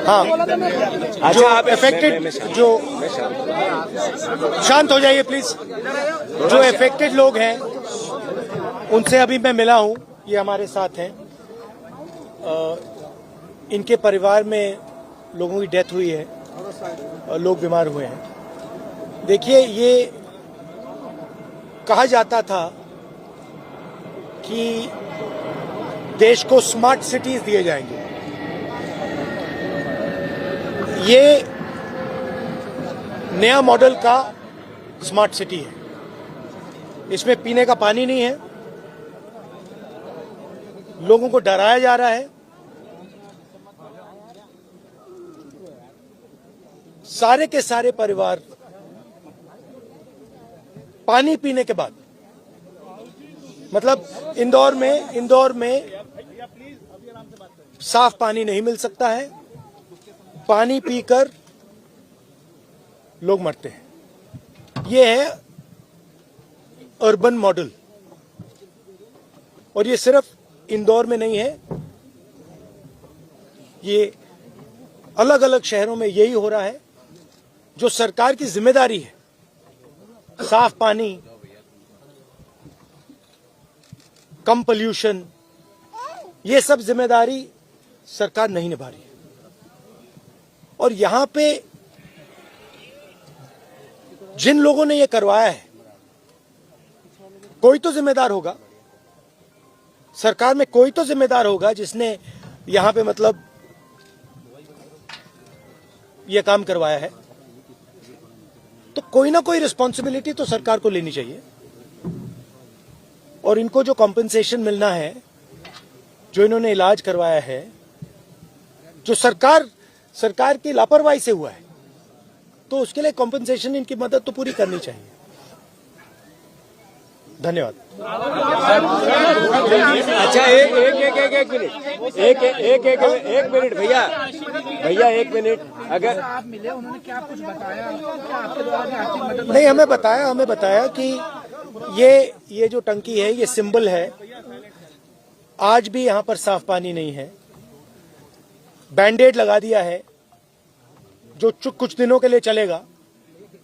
हाँ, जो अफेक्टेड, जो शांत हो जाइए प्लीज। जो अफेक्टेड लोग हैं उनसे अभी मैं मिला हूं, ये हमारे साथ हैं। इनके परिवार में लोगों की डेथ हुई है, लोग बीमार हुए हैं। देखिए, ये कहा जाता था कि देश को स्मार्ट सिटीज दिए जाएंगे। ये नया मॉडल का स्मार्ट सिटी है। इसमें पीने का पानी नहीं है, लोगों को डराया जा रहा है। सारे के सारे परिवार पानी पीने के बाद, मतलब इंदौर में साफ पानी नहीं मिल सकता है। पानी पीकर लोग मरते हैं। ये है अर्बन मॉडल, और ये सिर्फ इंदौर में नहीं है, ये अलग अलग शहरों में यही हो रहा है। जो सरकार की जिम्मेदारी है, साफ पानी, कम पोल्यूशन, ये सब जिम्मेदारी सरकार नहीं निभा रही है। और यहां पे जिन लोगों ने ये करवाया है, कोई तो जिम्मेदार होगा, सरकार में कोई तो जिम्मेदार होगा जिसने यहां पे मतलब ये काम करवाया है। तो कोई ना कोई रिस्पॉन्सिबिलिटी तो सरकार को लेनी चाहिए। और इनको जो कॉम्पेंसेशन मिलना है, जो इन्होंने इलाज करवाया है, जो सरकार की लापरवाही से हुआ है, तो उसके लिए कॉम्पेंसेशन, इनकी मदद तो पूरी करनी चाहिए। धन्यवाद। अच्छा, एक मिनट भैया, एक मिनट। अगर आप मिले, उन्होंने क्या कुछ बताया? क्या आपके द्वारा आर्थिक मदद? नहीं, हमें बताया कि ये जो टंकी है, ये सिंबल है। आज भी यहां पर साफ पानी नहीं है। बैंडेड लगा दिया है, जो कुछ दिनों के लिए चलेगा।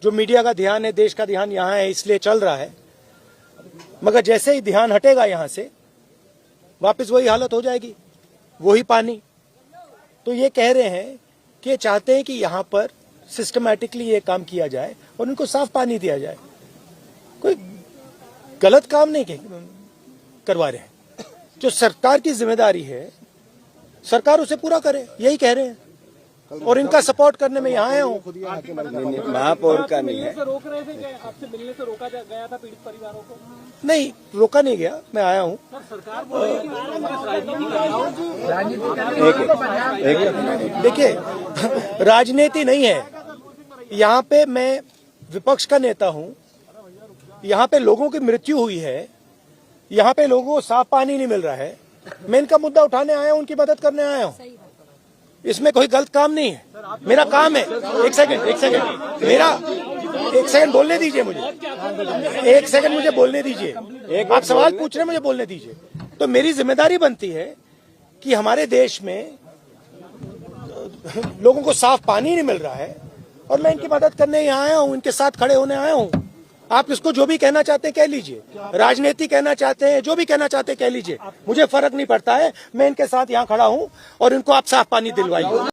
जो मीडिया का ध्यान है, देश का ध्यान यहां है, इसलिए चल रहा है। मगर जैसे ही ध्यान हटेगा यहां से, वापस वही हालत हो जाएगी, वही पानी। तो ये कह रहे हैं कि ये चाहते हैं कि यहां पर सिस्टमैटिकली ये काम किया जाए और उनको साफ पानी दिया जाए। कोई गलत काम नहीं करवा रहे हैं। जो सरकार की जिम्मेदारी है, सरकार उसे पूरा करे, यही कह रहे हैं। और इनका सपोर्ट करने में यहाँ आया हूँ। महापौर का नहीं है। रोक रहे थे क्या? आपसे मिलने से रोका गया था पीड़ित परिवारों को? नहीं, रोका नहीं गया, मैं आया हूँ। देखिए, राजनीति नहीं है यहाँ पे। मैं विपक्ष का नेता हूँ। यहाँ पे लोगों की मृत्यु हुई है, यहाँ पे लोगों को साफ पानी नहीं मिल रहा है। मैं इनका मुद्दा उठाने आया हूँ, उनकी मदद करने आया हूँ। इसमें कोई गलत काम नहीं है। मेरा काम है। एक सेकंड, मेरा एक सेकंड बोलने दीजिए मुझे। एक सेकंड मुझे बोलने दीजिए। आप सवाल पूछ रहे हैं, मुझे बोलने दीजिए। तो मेरी जिम्मेदारी बनती है कि हमारे देश में लोगों को साफ पानी नहीं मिल रहा है, और मैं इनकी मदद करने यहाँ आया हूँ, इनके साथ खड़े होने आया हूँ। आप इसको जो भी कहना चाहते हैं कह लीजिए, राजनीति कहना चाहते हैं, जो भी कहना चाहते हैं कह लीजिए, मुझे फर्क नहीं पड़ता है। मैं इनके साथ यहाँ खड़ा हूँ और इनको आप साफ पानी दिलवाइए।